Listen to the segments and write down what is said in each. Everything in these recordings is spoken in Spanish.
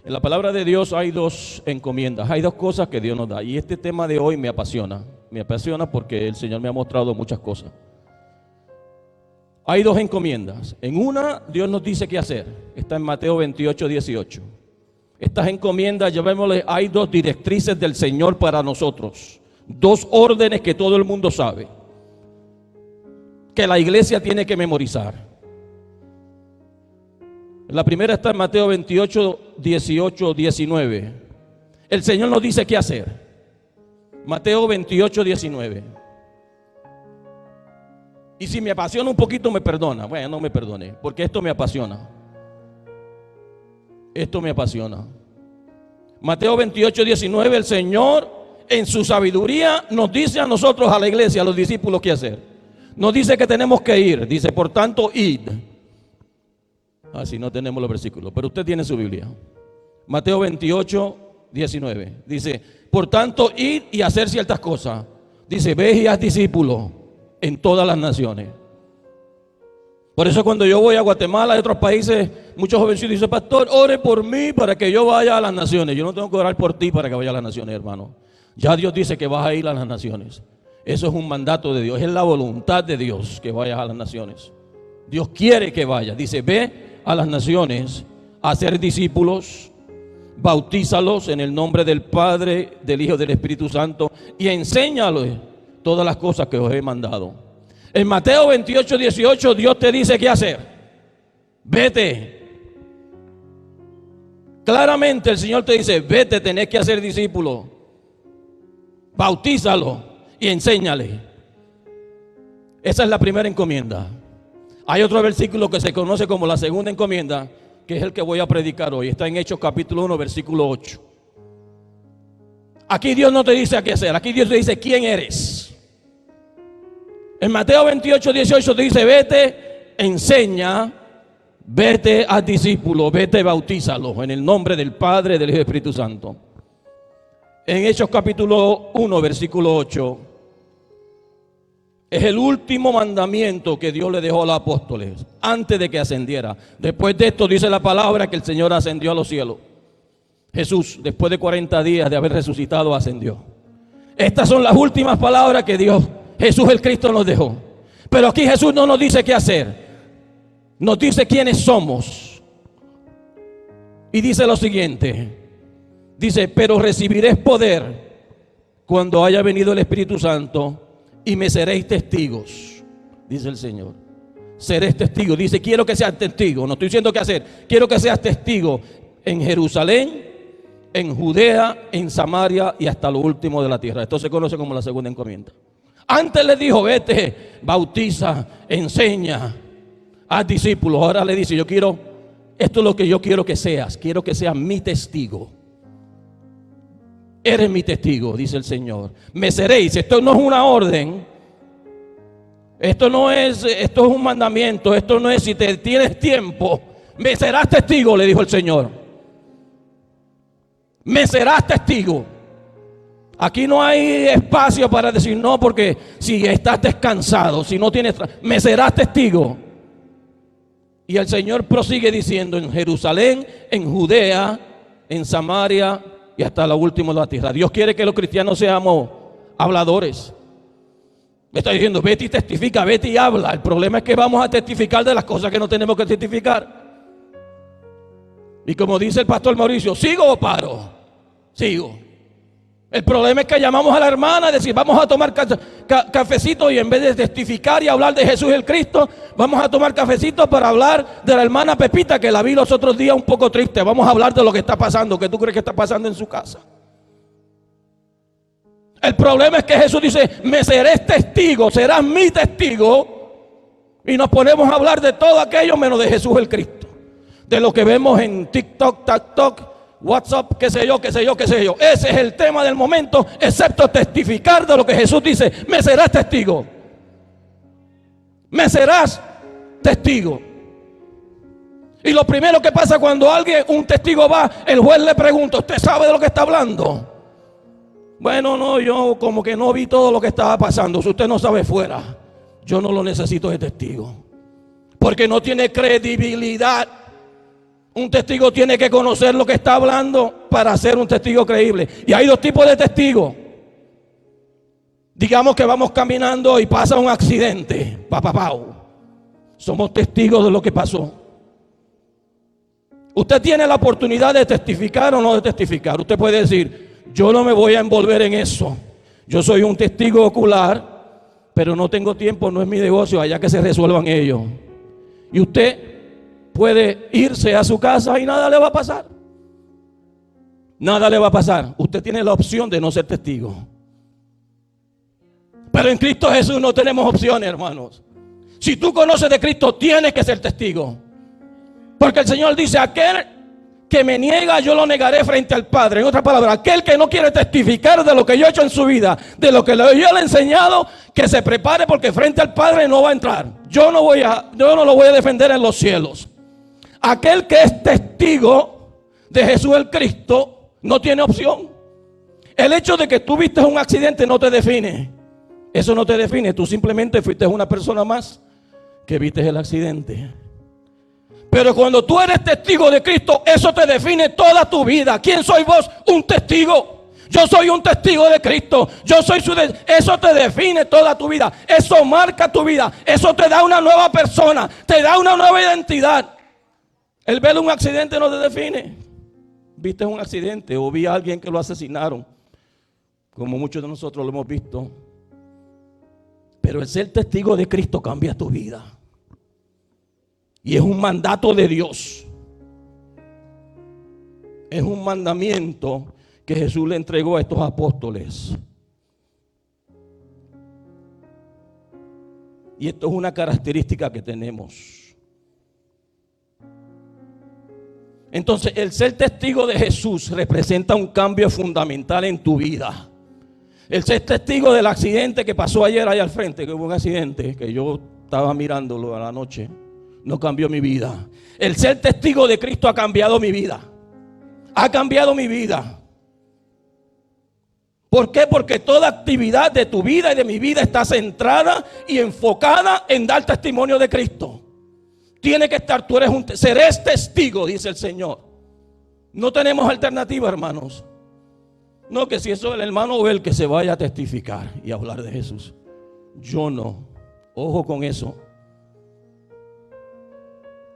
En la palabra de Dios hay dos encomiendas, hay dos cosas que Dios nos da. Y este tema de hoy me apasiona porque el Señor me ha mostrado muchas cosas. Hay dos encomiendas. En una, Dios nos dice qué hacer. Está en Mateo 28, 18. Estas encomiendas, llamémosle, hay dos directrices del Señor para nosotros. Dos órdenes que todo el mundo sabe, que la iglesia tiene que memorizar. La primera está en Mateo 28, 18, 19. El Señor nos dice qué hacer. Mateo 28, 19. Y si me apasiona un poquito, me perdona. Bueno, no me perdone, porque esto me apasiona. Esto me apasiona. Mateo 28, 19, el Señor en su sabiduría nos dice a nosotros, a la iglesia, a los discípulos, qué hacer. Nos dice que tenemos que ir. Dice, por tanto, id. Así no tenemos los versículos, pero usted tiene su Biblia. Mateo 28, 19. Dice, por tanto, id y hacer ciertas cosas. Dice, ve y haz discípulos en todas las naciones. Por eso cuando yo voy a Guatemala y a otros países, muchos jovencitos dicen, pastor, ore por mí para que yo vaya a las naciones. Yo no tengo que orar por ti para que vaya a las naciones, hermano. Ya Dios dice que vas a ir a las naciones. Eso es un mandato de Dios, es la voluntad de Dios que vayas a las naciones. Dios quiere que vayas. Dice, ve a las naciones a hacer discípulos, bautízalos en el nombre del Padre, del Hijo y del Espíritu Santo y enséñalos todas las cosas que os he mandado. En Mateo 28, 18 Dios te dice qué hacer. Vete. Claramente el Señor te dice, vete, tenés que hacer discípulos, bautízalo y enséñale. Esa es la primera encomienda. Hay otro versículo que se conoce como la segunda encomienda, que es el que voy a predicar hoy. Está en Hechos capítulo 1, versículo 8. Aquí Dios no te dice a qué hacer, aquí Dios te dice quién eres. En Mateo 28, 18 te dice, vete, enseña, vete a discípulos, vete, bautízalos en el nombre del Padre, del Hijo y del Espíritu Santo. En Hechos capítulo 1, versículo 8, es el último mandamiento que Dios le dejó a los apóstoles antes de que ascendiera. Después de esto dice la palabra que el Señor ascendió a los cielos. Jesús, después de 40 días de haber resucitado, ascendió. Estas son las últimas palabras que Jesús el Cristo nos dejó. Pero aquí Jesús no nos dice qué hacer, nos dice quiénes somos. Y dice lo siguiente, dice, pero recibiréis poder cuando haya venido el Espíritu Santo y me seréis testigos, dice el Señor. Seréis testigos, dice, quiero que seas testigo, no estoy diciendo qué hacer, quiero que seas testigo en Jerusalén, en Judea, en Samaria y hasta lo último de la tierra. Esto se conoce como la segunda encomienda. Antes le dijo, vete, bautiza, enseña, haz discípulos. Ahora le dice, esto es lo que yo quiero que seas mi testigo. Eres mi testigo, dice el Señor. Me seréis. Esto no es una orden. Esto es un mandamiento. Esto no es si te tienes tiempo. Me serás testigo, le dijo el Señor. Me serás testigo. Aquí no hay espacio para decir no, porque si estás descansado, si no tienes, me serás testigo. Y el Señor prosigue diciendo, en Jerusalén, en Judea, en Samaria y hasta lo último de la tierra. Dios quiere que los cristianos seamos habladores. Me está diciendo, vete y testifica, vete y habla. El problema es que vamos a testificar de las cosas que no tenemos que testificar. Y como dice el pastor Mauricio, ¿sigo o paro? Sigo. El problema es que llamamos a la hermana y decimos, vamos a tomar cafecito, y en vez de testificar y hablar de Jesús el Cristo, vamos a tomar cafecito para hablar de la hermana Pepita, que la vi los otros días un poco triste. Vamos a hablar de lo que está pasando, que tú crees que está pasando en su casa. El problema es que Jesús dice, me serás testigo, serás mi testigo, y nos ponemos a hablar de todo aquello menos de Jesús el Cristo, de lo que vemos en TikTok, WhatsApp, qué sé yo. Ese es el tema del momento, excepto testificar de lo que Jesús dice, me serás testigo. Me serás testigo. Y lo primero que pasa cuando un testigo va, el juez le pregunta, ¿usted sabe de lo que está hablando? Bueno, no, yo como que no vi todo lo que estaba pasando. Si usted no sabe, fuera. Yo no lo necesito de testigo, porque no tiene credibilidad. Un testigo tiene que conocer lo que está hablando para ser un testigo creíble. Y hay dos tipos de testigos. Digamos que vamos caminando y pasa un accidente. Somos testigos de lo que pasó. Usted tiene la oportunidad de testificar o no de testificar. Usted puede decir, yo no me voy a envolver en eso. Yo soy un testigo ocular, pero no tengo tiempo, no es mi negocio, allá que se resuelvan ellos. Y usted puede irse a su casa y nada le va a pasar. Nada le va a pasar. Usted tiene la opción de no ser testigo. Pero en Cristo Jesús no tenemos opciones, hermanos. Si tú conoces de Cristo, tienes que ser testigo. Porque el Señor dice, aquel que me niega, yo lo negaré frente al Padre. En otras palabras, aquel que no quiere testificar de lo que yo he hecho en su vida, de lo que yo le he enseñado, que se prepare, porque frente al Padre no va a entrar. Yo no lo voy a defender en los cielos. Aquel que es testigo de Jesús el Cristo no tiene opción. El hecho de que tú viste un accidente no te define. Eso no te define. Tú simplemente fuiste una persona más que viste el accidente. Pero cuando tú eres testigo de Cristo, eso te define toda tu vida. ¿Quién soy vos? Un testigo. Yo soy un testigo de Cristo. Eso te define toda tu vida. Eso marca tu vida. Eso te da una nueva persona. Te da una nueva identidad. El ver un accidente no te define. Viste un accidente o vi a alguien que lo asesinaron, como muchos de nosotros lo hemos visto. Pero el ser testigo de Cristo cambia tu vida. Y es un mandato de Dios. Es un mandamiento que Jesús le entregó a estos apóstoles. Y esto es una característica que tenemos. Entonces, el ser testigo de Jesús representa un cambio fundamental en tu vida. El ser testigo del accidente que pasó ayer allá al frente, que hubo un accidente, que yo estaba mirándolo a la noche, no cambió mi vida. El ser testigo de Cristo ha cambiado mi vida. Ha cambiado mi vida. ¿Por qué? Porque toda actividad de tu vida y de mi vida está centrada y enfocada en dar testimonio de Cristo. Tiene que estar, serás testigo, dice el Señor. No tenemos alternativa, hermanos. No, que si eso el hermano o el que se vaya a testificar y a hablar de Jesús. Yo no. Ojo con eso.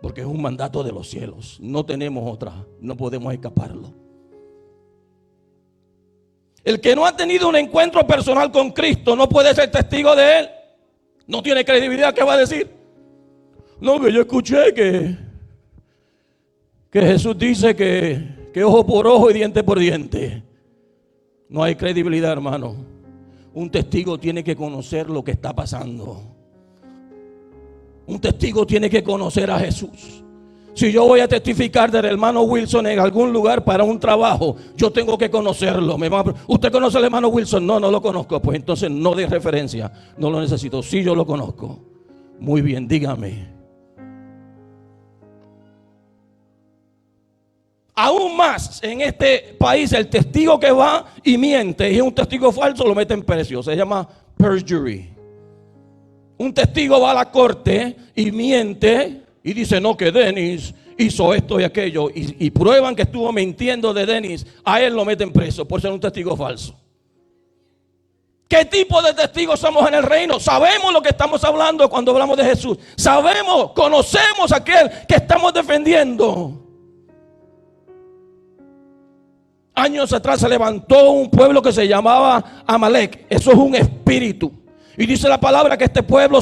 Porque es un mandato de los cielos. No tenemos otra. No podemos escaparlo. El que no ha tenido un encuentro personal con Cristo no puede ser testigo de Él. No tiene credibilidad. ¿Qué va a decir? No, que yo escuché que Jesús dice que ojo por ojo y diente por diente. No hay credibilidad, hermano. Un testigo tiene que conocer lo que está pasando. Un testigo tiene que conocer a Jesús. Si yo voy a testificar del hermano Wilson en algún lugar para un trabajo, yo tengo que conocerlo. ¿Usted conoce al hermano Wilson? No, no lo conozco. Pues entonces no de referencia. No lo necesito. Sí, yo lo conozco. Muy bien, dígame. Aún más en este país, el testigo que va y miente y es un testigo falso, lo meten preso. Se llama perjury. Un testigo va a la corte y miente y dice, no, que Dennis hizo esto y aquello. Y prueban que estuvo mintiendo de Dennis. A él lo meten preso por ser un testigo falso. ¿Qué tipo de testigos somos en el reino? Sabemos lo que estamos hablando cuando hablamos de Jesús. Sabemos, conocemos a aquel que estamos defendiendo. Años atrás se levantó un pueblo que se llamaba Amalek. Eso es un espíritu. Y dice la palabra que este pueblo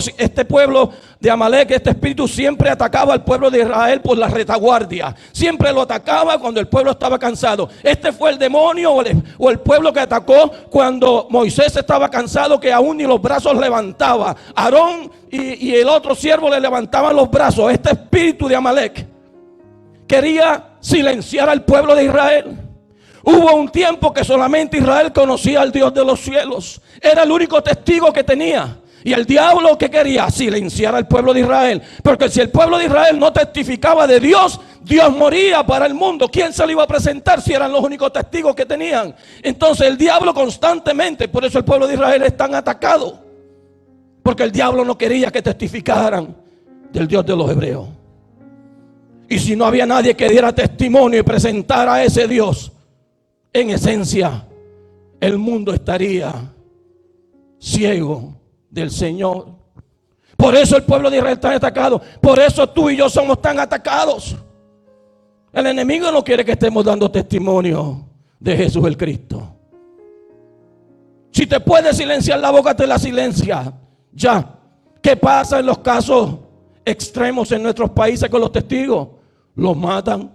de Amalek, este espíritu siempre atacaba al pueblo de Israel por la retaguardia. Siempre lo atacaba cuando el pueblo estaba cansado. Este fue el demonio o el pueblo que atacó cuando Moisés estaba cansado, que aún ni los brazos levantaba. Aarón y el otro siervo le levantaban los brazos. Este espíritu de Amalek quería silenciar al pueblo de Israel. Hubo un tiempo que solamente Israel conocía al Dios de los cielos. Era el único testigo que tenía. Y el diablo, ¿qué quería? Silenciar al pueblo de Israel. Porque si el pueblo de Israel no testificaba de Dios, Dios moría para el mundo. ¿Quién se le iba a presentar si eran los únicos testigos que tenían? Entonces el diablo constantemente, por eso el pueblo de Israel es tan atacado. Porque el diablo no quería que testificaran del Dios de los hebreos. Y si no había nadie que diera testimonio y presentara a ese Dios, en esencia, el mundo estaría ciego del Señor. Por eso el pueblo de Israel está atacado. Por eso tú y yo somos tan atacados. El enemigo no quiere que estemos dando testimonio de Jesús el Cristo. Si te puede silenciar la boca, te la silencia. Ya. ¿Qué pasa en los casos extremos en nuestros países con los testigos? Los matan.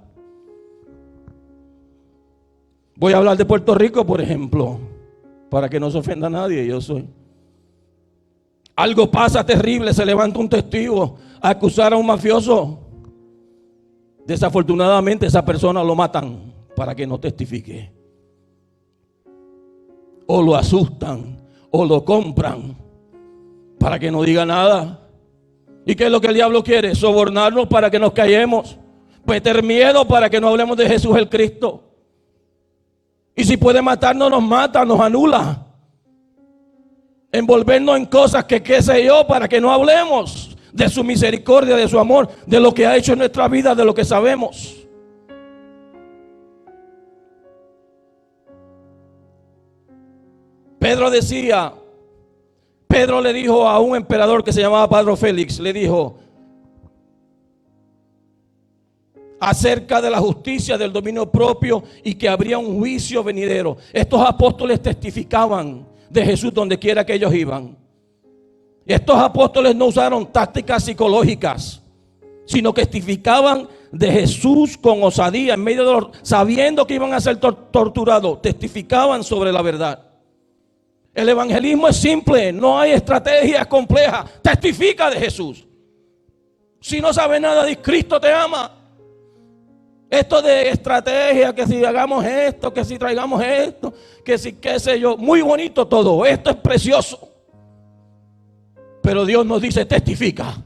Voy a hablar de Puerto Rico, por ejemplo, para que no se ofenda a nadie. Algo pasa terrible, se levanta un testigo a acusar a un mafioso. Desafortunadamente esa persona lo matan para que no testifique. O lo asustan, o lo compran para que no diga nada. ¿Y qué es lo que el diablo quiere? Sobornarnos para que nos callemos, meter miedo para que no hablemos de Jesús el Cristo. Y si puede matarnos, nos mata, nos anula. Envolvernos en cosas que qué sé yo, para que no hablemos de su misericordia, de su amor, de lo que ha hecho en nuestra vida, de lo que sabemos. Pedro le dijo a un emperador que se llamaba Padre Félix, le dijo acerca de la justicia, del dominio propio y que habría un juicio venidero. Estos apóstoles testificaban de Jesús donde quiera que ellos iban. Estos apóstoles no usaron tácticas psicológicas, sino que testificaban de Jesús con osadía, en medio de sabiendo que iban a ser torturados, testificaban sobre la verdad. El evangelismo es simple, no hay estrategias complejas. Testifica de Jesús. Si no sabes nada de Cristo te ama. Esto de estrategia, que si hagamos esto, que si traigamos esto, que si qué sé yo, muy bonito todo, esto es precioso. Pero Dios nos dice testifica.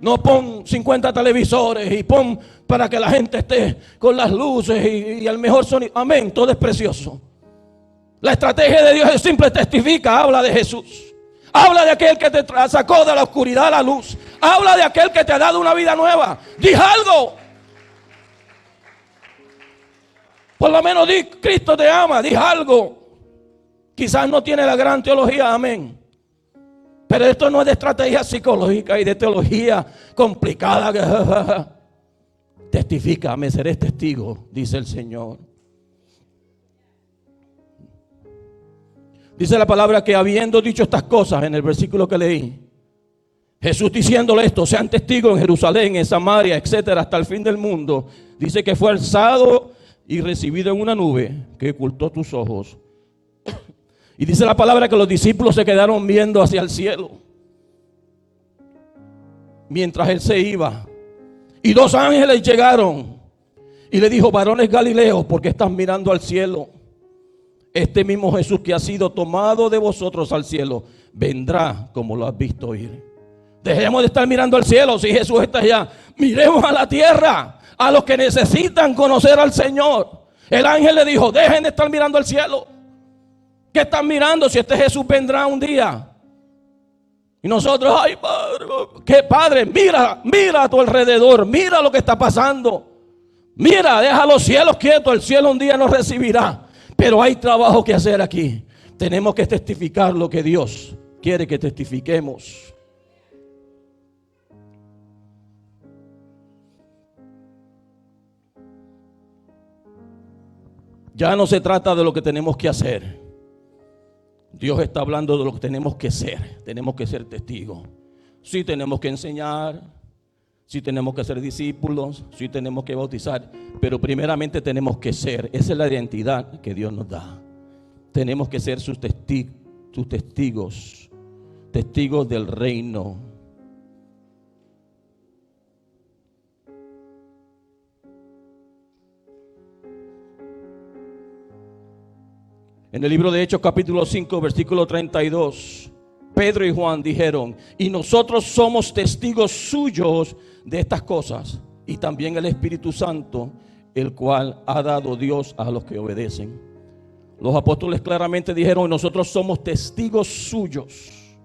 No pon 50 televisores y pon para que la gente esté con las luces y el mejor sonido. Amén, todo es precioso. La estrategia de Dios es simple, testifica, habla de Jesús. Habla de aquel que te sacó de la oscuridad a la luz. Habla de aquel que te ha dado una vida nueva. Di algo. Por lo menos di, Cristo te ama, di algo. Quizás no tiene la gran teología, amén. Pero esto no es de estrategia psicológica y de teología complicada. Testifica, me seré testigo, dice el Señor. Dice la palabra que habiendo dicho estas cosas en el versículo que leí, Jesús diciéndole esto, sean testigos en Jerusalén, en Samaria, etcétera, hasta el fin del mundo. Dice que fue alzado y recibido en una nube que ocultó tus ojos. Y dice la palabra que los discípulos se quedaron viendo hacia el cielo mientras él se iba. Y dos ángeles llegaron y le dijo, varones galileos, ¿por qué están mirando al cielo? Este mismo Jesús que ha sido tomado de vosotros al cielo, vendrá como lo has visto ir. Dejemos de estar mirando al cielo. Si Jesús está allá, miremos a la tierra, a los que necesitan conocer al Señor. El ángel le dijo, dejen de estar mirando al cielo. ¿Qué están mirando? Si este Jesús vendrá un día. Y nosotros, ay Padre, ¿qué Padre? Mira a tu alrededor, mira lo que está pasando. Mira, deja los cielos quietos, el cielo un día nos recibirá. Pero hay trabajo que hacer aquí. Tenemos que testificar lo que Dios quiere que testifiquemos. Ya no se trata de lo que tenemos que hacer. Dios está hablando de lo que tenemos que ser. Tenemos que ser testigos. Sí tenemos que enseñar, sí tenemos que ser discípulos, sí tenemos que bautizar, pero primeramente tenemos que ser. Esa es la identidad que Dios nos da. Tenemos que ser sus testigos, testigos del reino. En el libro de Hechos capítulo 5 versículo 32, Pedro y Juan dijeron, y nosotros somos testigos suyos de estas cosas, y también el Espíritu Santo, el cual ha dado Dios a los que obedecen. Los apóstoles claramente dijeron, nosotros somos testigos suyos.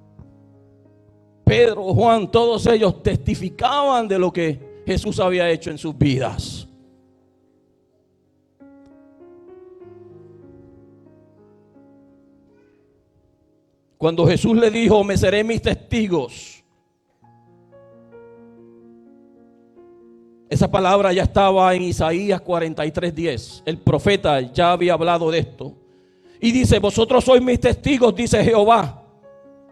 Pedro, Juan, todos ellos testificaban de lo que Jesús había hecho en sus vidas. Cuando Jesús le dijo, me seré mis testigos, esa palabra ya estaba en Isaías 43:10. El profeta ya había hablado de esto. Y dice, vosotros sois mis testigos, dice Jehová,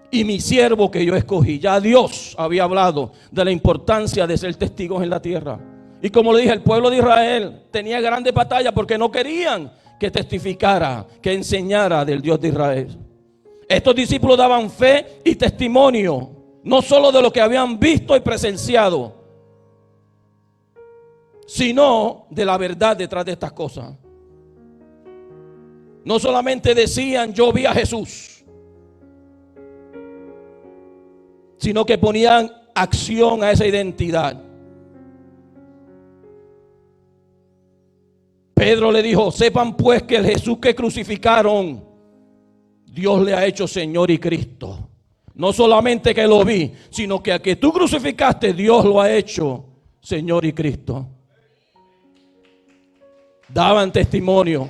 y mi siervo que yo escogí. Ya Dios había hablado de la importancia de ser testigos en la tierra. Y como le dije, el pueblo de Israel tenía grandes batallas porque no querían que testificara, que enseñara del Dios de Israel. Estos discípulos daban fe y testimonio, no solo de lo que habían visto y presenciado, sino de la verdad detrás de estas cosas. No solamente decían yo vi a Jesús, sino que ponían acción a esa identidad. Pedro le dijo, sepan pues que el Jesús que crucificaron, Dios le ha hecho Señor y Cristo. No solamente que lo vi, sino que a que tú crucificaste, Dios lo ha hecho Señor y Cristo. Daban testimonio.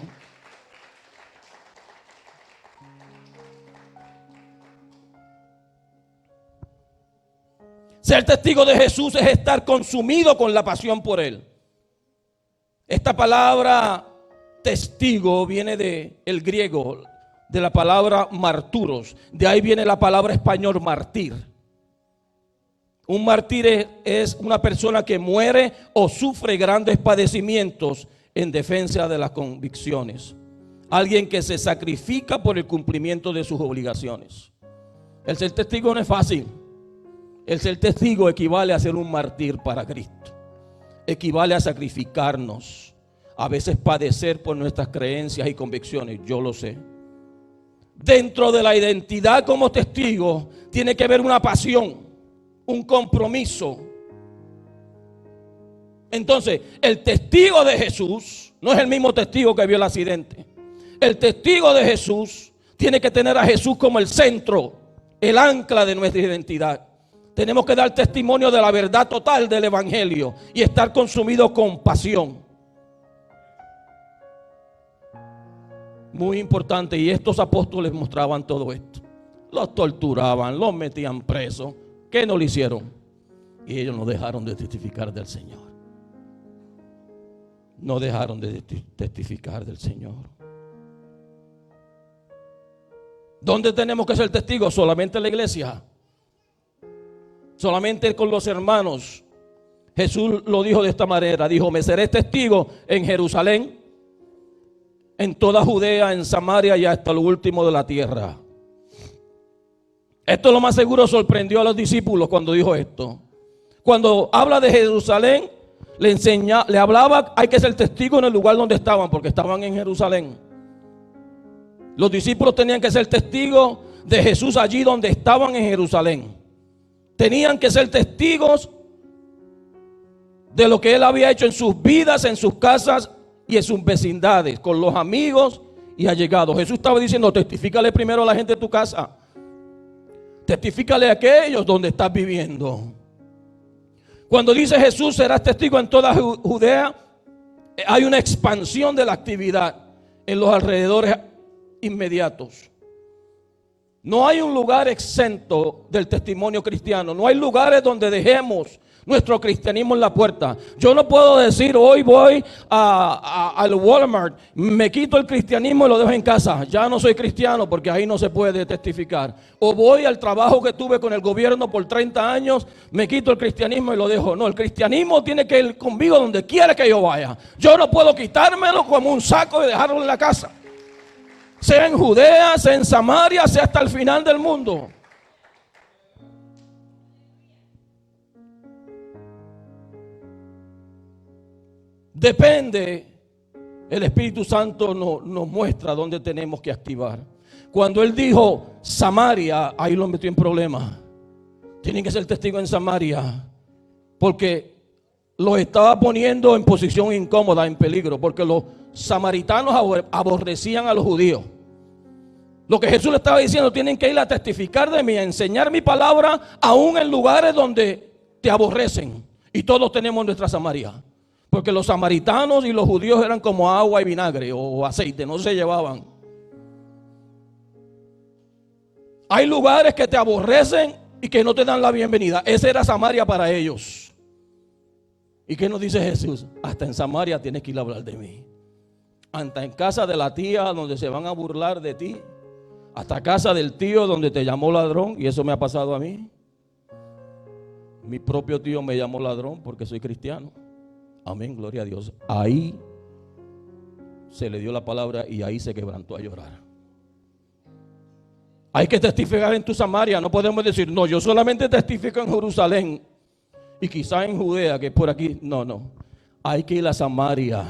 Ser testigo de Jesús es estar consumido con la pasión por Él. Esta palabra testigo viene del griego, de la palabra marturos. De ahí viene la palabra español mártir. Un mártir es una persona que muere o sufre grandes padecimientos en defensa de las convicciones. Alguien que se sacrifica por el cumplimiento de sus obligaciones. El ser testigo no es fácil. El ser testigo equivale a ser un mártir para Cristo. Equivale a sacrificarnos. A veces padecer por nuestras creencias y convicciones. Yo lo sé. Dentro de la identidad como testigo tiene que haber una pasión, un compromiso. Entonces, el testigo de Jesús no es el mismo testigo que vio el accidente. El testigo de Jesús tiene que tener a Jesús como el centro, el ancla de nuestra identidad. Tenemos que dar testimonio de la verdad total del evangelio y estar consumidos con pasión. Muy importante, y estos apóstoles mostraban todo esto. Los torturaban, los metían presos. ¿Qué no le hicieron? Y ellos no dejaron de testificar del Señor. No dejaron de testificar del Señor. ¿Dónde tenemos que ser testigos? Solamente en la iglesia. Solamente con los hermanos. Jesús lo dijo de esta manera. Dijo, me seré testigo en Jerusalén, en toda Judea, en Samaria y hasta lo último de la tierra. Esto lo más seguro sorprendió a los discípulos cuando dijo esto. Cuando habla de Jerusalén, le hablaba, hay que ser testigo en el lugar donde estaban, porque estaban en Jerusalén. Los discípulos tenían que ser testigos de Jesús allí donde estaban en Jerusalén. Tenían que ser testigos de lo que Él había hecho en sus vidas, en sus casas y en sus vecindades, con los amigos y allegados. Jesús estaba diciendo, testifícale primero a la gente de tu casa. Testifícale a aquellos donde estás viviendo. Cuando dice Jesús, serás testigo en toda Judea, hay una expansión de la actividad en los alrededores inmediatos. No hay un lugar exento del testimonio cristiano. No hay lugares donde dejemos nuestro cristianismo en la puerta. Yo no puedo decir hoy voy al Walmart, me quito el cristianismo y lo dejo en casa. Ya no soy cristiano porque ahí no se puede testificar. O voy al trabajo que tuve con el gobierno por 30 años, me quito el cristianismo y lo dejo. No, el cristianismo tiene que ir conmigo donde quiera que yo vaya. Yo no puedo quitármelo como un saco y dejarlo en la casa. Sea en Judea, sea en Samaria, sea hasta el final del mundo. Depende, el Espíritu Santo nos muestra dónde tenemos que activar. Cuando Él dijo Samaria, ahí lo metió en problemas. Tienen que ser testigos en Samaria, porque los estaba poniendo en posición incómoda, en peligro, porque los samaritanos aborrecían a los judíos. Lo que Jesús le estaba diciendo, tienen que ir a testificar de mí, a enseñar mi palabra, aún en lugares donde te aborrecen, Y todos tenemos nuestra Samaria. Porque los samaritanos y los judíos eran como agua y vinagre o aceite, no se llevaban. Hay lugares que te aborrecen y que no te dan la bienvenida. Esa era Samaria para ellos. ¿Y qué nos dice Jesús? Hasta en Samaria tienes que ir a hablar de mí. Hasta en casa de la tía donde se van a burlar de ti. Hasta casa del tío donde te llamó ladrón. Y eso me ha pasado a mí. Mi propio tío me llamó ladrón porque soy cristiano. Amén, gloria a Dios. Ahí se le dio la palabra y ahí se quebrantó a llorar. Hay que testificar en tu Samaria. No podemos decir, no, yo solamente testifico en Jerusalén y quizá en Judea, que es por aquí. No, no. Hay que ir a Samaria,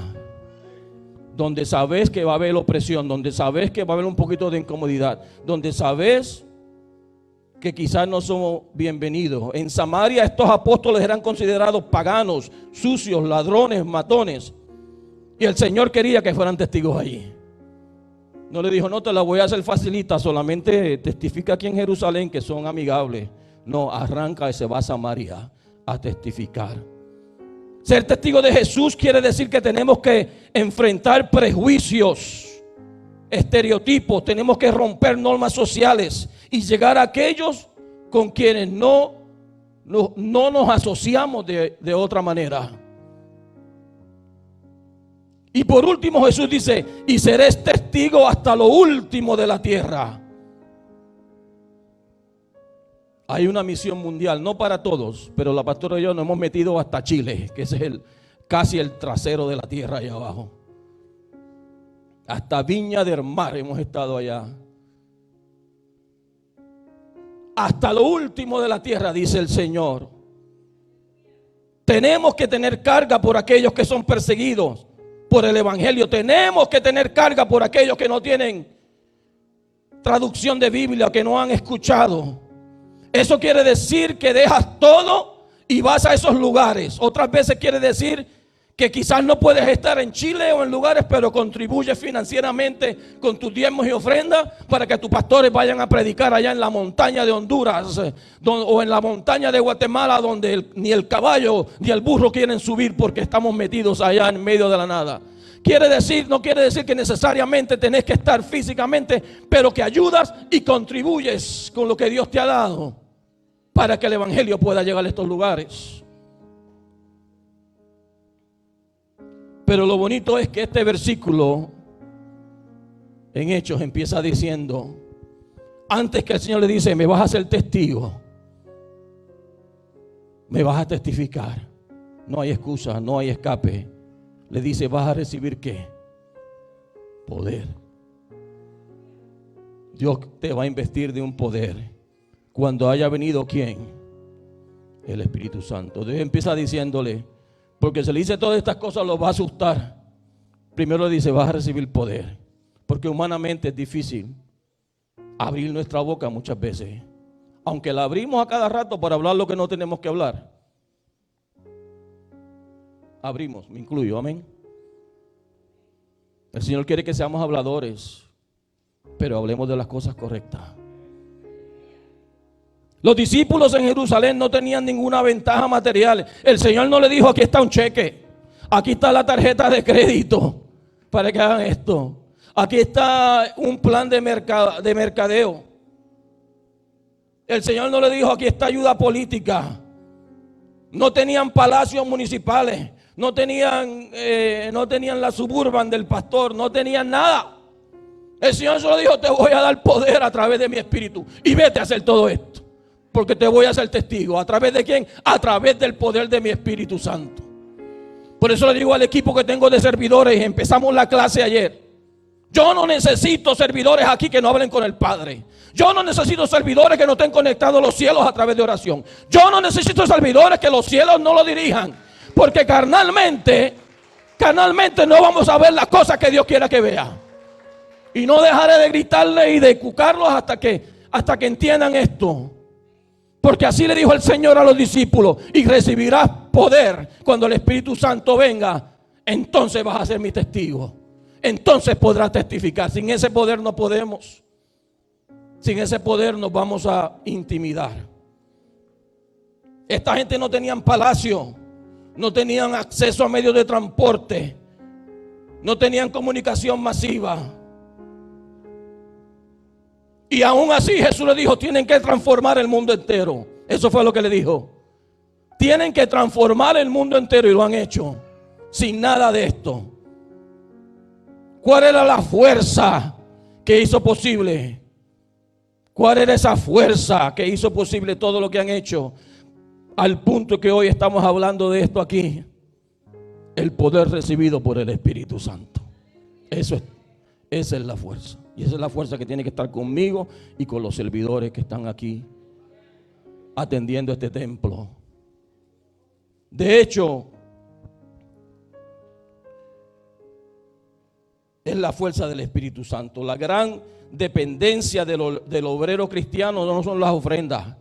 donde sabes que va a haber opresión, donde sabes que va a haber un poquito de incomodidad, donde sabes que quizás no somos bienvenidos. En Samaria estos apóstoles eran considerados paganos, sucios, ladrones, matones. Y el Señor quería que fueran testigos allí. No le dijo, no te la voy a hacer facilita, solamente testifica aquí en Jerusalén que son amigables. No, arranca y se va a Samaria a testificar. Ser testigo de Jesús quiere decir que tenemos que enfrentar prejuicios, estereotipos, tenemos que romper normas sociales y llegar a aquellos con quienes no nos asociamos de otra manera. Y por último Jesús dice, y seréis testigo hasta lo último de la tierra. Hay una misión mundial, no para todos, pero la pastora y yo nos hemos metido hasta Chile, que es casi el trasero de la tierra allá abajo. Hasta Viña del Mar hemos estado allá. Hasta lo último de la tierra, dice el Señor. Tenemos que tener carga por aquellos que son perseguidos por el Evangelio. Tenemos que tener carga por aquellos que no tienen traducción de Biblia, que no han escuchado. Eso quiere decir que dejas todo y vas a esos lugares. Otras veces quiere decir que quizás no puedes estar en Chile o en lugares, pero contribuyes financieramente con tus diezmos y ofrendas para que tus pastores vayan a predicar allá en la montaña de Honduras o en la montaña de Guatemala, donde ni el caballo ni el burro quieren subir porque estamos metidos allá en medio de la nada. No quiere decir que necesariamente tenés que estar físicamente, pero que ayudas y contribuyes con lo que Dios te ha dado para que el Evangelio pueda llegar a estos lugares. Pero lo bonito es que este versículo en Hechos empieza diciendo, antes que el Señor le dice, me vas a ser testigo, me vas a testificar, no hay excusa, no hay escape. Le dice, vas a recibir ¿qué? Poder. Dios te va a investir de un poder cuando haya venido ¿quién? El Espíritu Santo. Dios empieza diciéndole, porque se le dice todas estas cosas, los va a asustar. Primero le dice, vas a recibir poder. Porque humanamente es difícil abrir nuestra boca muchas veces. Aunque la abrimos a cada rato para hablar lo que no tenemos que hablar. Abrimos, me incluyo, amén. El Señor quiere que seamos habladores, pero hablemos de las cosas correctas. Los discípulos en Jerusalén no tenían ninguna ventaja material. El Señor no le dijo, aquí está un cheque, aquí está la tarjeta de crédito para que hagan esto, aquí está un plan de mercadeo. El Señor no le dijo, aquí está ayuda política. No tenían palacios municipales, no tenían la suburban del pastor, no tenían nada. El Señor solo dijo, te voy a dar poder a través de mi espíritu y vete a hacer todo esto. Porque te voy a hacer testigo. ¿A través de quién? A través del poder de mi Espíritu Santo. Por eso le digo al equipo que tengo de servidores, empezamos la clase ayer. Yo no necesito servidores aquí que no hablen con el Padre. Yo no necesito servidores que no estén conectados a los cielos a través de oración. Yo no necesito servidores que los cielos no lo dirijan. Porque carnalmente no vamos a ver las cosas que Dios quiera que vea. Y no dejaré de gritarle y de cucarlos hasta que entiendan esto. Porque así le dijo el Señor a los discípulos, y recibirás poder cuando el Espíritu Santo venga, entonces vas a ser mi testigo. Entonces podrás testificar. Sin ese poder no podemos. Sin ese poder nos vamos a intimidar. Esta gente no tenían palacio, no tenían acceso a medios de transporte, no tenían comunicación masiva. Y aún así Jesús le dijo: tienen que transformar el mundo entero. Eso fue lo que le dijo. Tienen que transformar el mundo entero, y lo han hecho sin nada de esto. ¿Cuál era la fuerza que hizo posible? ¿Cuál era esa fuerza que hizo posible todo lo que han hecho? Al punto que hoy estamos hablando de esto aquí. El poder recibido por el Espíritu Santo. Esa es la fuerza. Y esa es la fuerza que tiene que estar conmigo y con los servidores que están aquí atendiendo este templo. De hecho, es la fuerza del Espíritu Santo. La gran dependencia del obrero cristiano no son las ofrendas.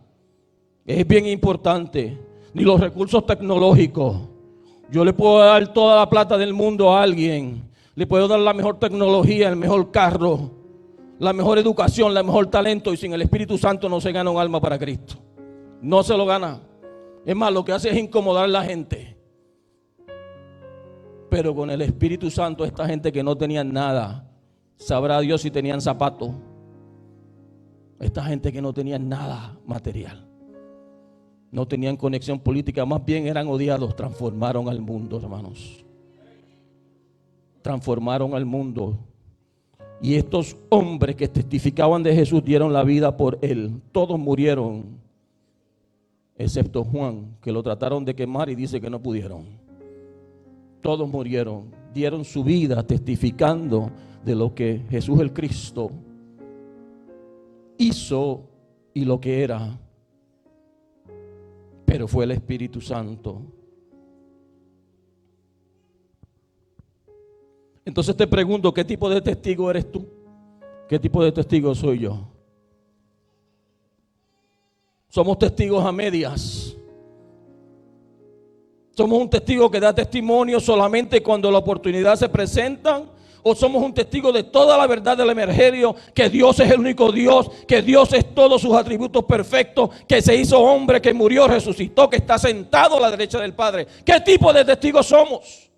Es bien importante. Ni los recursos tecnológicos. Yo le puedo dar toda la plata del mundo a alguien. Le puedo dar la mejor tecnología, el mejor carro, la mejor educación, el mejor talento, y sin el Espíritu Santo no se gana un alma para Cristo. No se lo gana. Es más, lo que hace es incomodar a la gente. Pero con el Espíritu Santo, esta gente que no tenían nada, sabrá Dios si tenían zapatos. Esta gente que no tenían nada material, no tenían conexión política, más bien eran odiados, transformaron al mundo, hermanos. Transformaron al mundo. Y estos hombres que testificaban de Jesús dieron la vida por él. Todos murieron, excepto Juan, que lo trataron de quemar y dice que no pudieron. Todos murieron, dieron su vida testificando de lo que Jesús el Cristo hizo y lo que era. Pero fue el Espíritu Santo. Entonces te pregunto, ¿qué tipo de testigo eres tú? ¿Qué tipo de testigo soy yo? Somos testigos a medias. Somos un testigo que da testimonio solamente cuando la oportunidad se presenta, o somos un testigo de toda la verdad del evangelio, que Dios es el único Dios, que Dios es todos sus atributos perfectos, que se hizo hombre, que murió, resucitó, que está sentado a la derecha del Padre. ¿Qué tipo de testigos somos?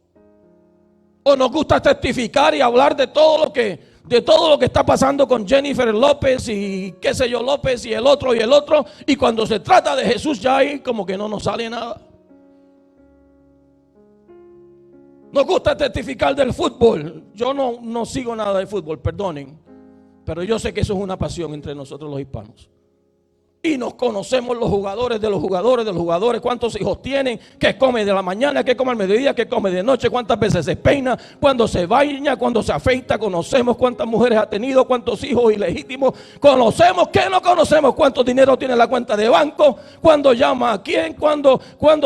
¿O nos gusta testificar y hablar de todo lo que está pasando con Jennifer López y qué sé yo López y el otro, y cuando se trata de Jesús ya ahí como que no nos sale nada? Nos gusta testificar del fútbol. Yo no sigo nada de fútbol, perdonen, pero yo sé que eso es una pasión entre nosotros los hispanos. Y nos conocemos los jugadores de los jugadores de los jugadores. Cuántos hijos tienen, qué come de la mañana, qué come al mediodía, qué come de noche, cuántas veces se peina, cuando se baña, cuando se afeita. Conocemos cuántas mujeres ha tenido, cuántos hijos ilegítimos. Conocemos, ¿qué no conocemos? Cuánto dinero tiene la cuenta de banco, cuándo llama a quién, cuándo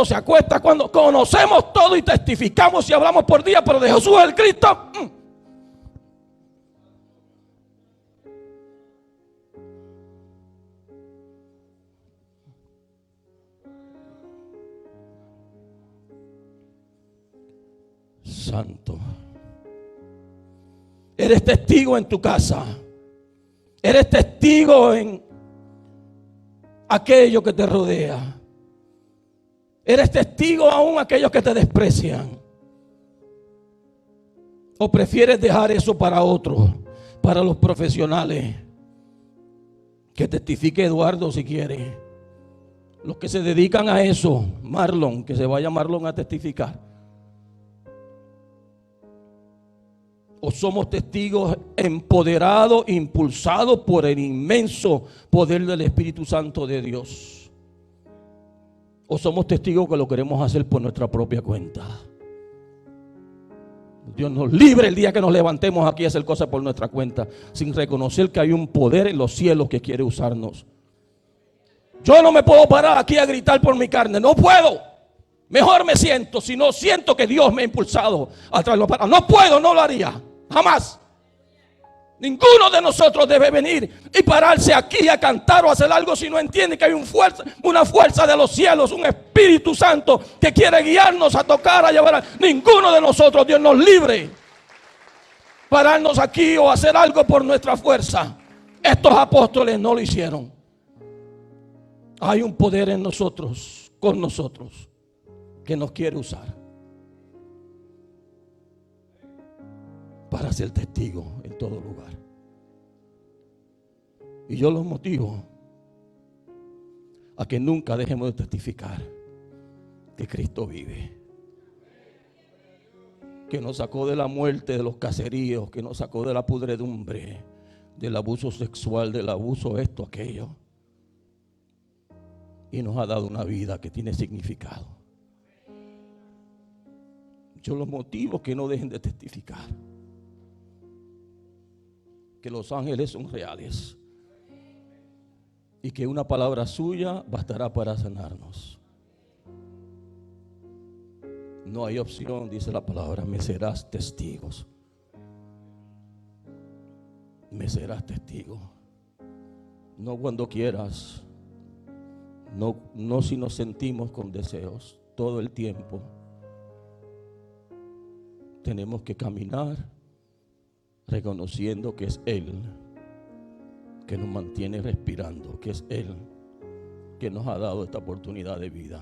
se acuesta, cuándo. Conocemos todo y testificamos y hablamos por día, pero de Jesús el Cristo. Santo. Eres testigo en tu casa. Eres testigo en aquello que te rodea. Eres testigo aún a aquellos que te desprecian. ¿O prefieres dejar eso para otros, para los profesionales? Que testifique Eduardo si quiere. Los que se dedican a eso, Marlon, que se vaya Marlon a testificar. ¿O somos testigos empoderados, impulsados por el inmenso poder del Espíritu Santo de Dios? ¿O somos testigos que lo queremos hacer por nuestra propia cuenta? Dios nos libre el día que nos levantemos aquí a hacer cosas por nuestra cuenta, sin reconocer que hay un poder en los cielos que quiere usarnos. Yo no me puedo parar aquí a gritar por mi carne, no puedo. Mejor me siento, si no siento que Dios me ha impulsado a traerlo para. No puedo, no lo haría, jamás. Ninguno de nosotros debe venir y pararse aquí a cantar o hacer algo si no entiende que hay una fuerza de los cielos, un Espíritu Santo que quiere guiarnos a tocar, a llevar. Ninguno de nosotros, Dios nos libre, pararnos aquí o hacer algo por nuestra fuerza. Estos apóstoles no lo hicieron. Hay un poder en nosotros, con nosotros, que nos quiere usar para ser testigo en todo lugar. Y yo los motivo a que nunca dejemos de testificar que Cristo vive, que nos sacó de la muerte, de los caseríos, que nos sacó de la pudredumbre, del abuso sexual, del abuso esto, aquello, y nos ha dado una vida que tiene significado. Yo los motivo que no dejen de testificar que los ángeles son reales y que una palabra suya bastará para sanarnos. No hay opción, dice la palabra, me serás testigos. Me serás testigo. No cuando quieras, no si nos sentimos con deseos. Todo el tiempo tenemos que caminar reconociendo que es Él que nos mantiene respirando, que es Él que nos ha dado esta oportunidad de vida.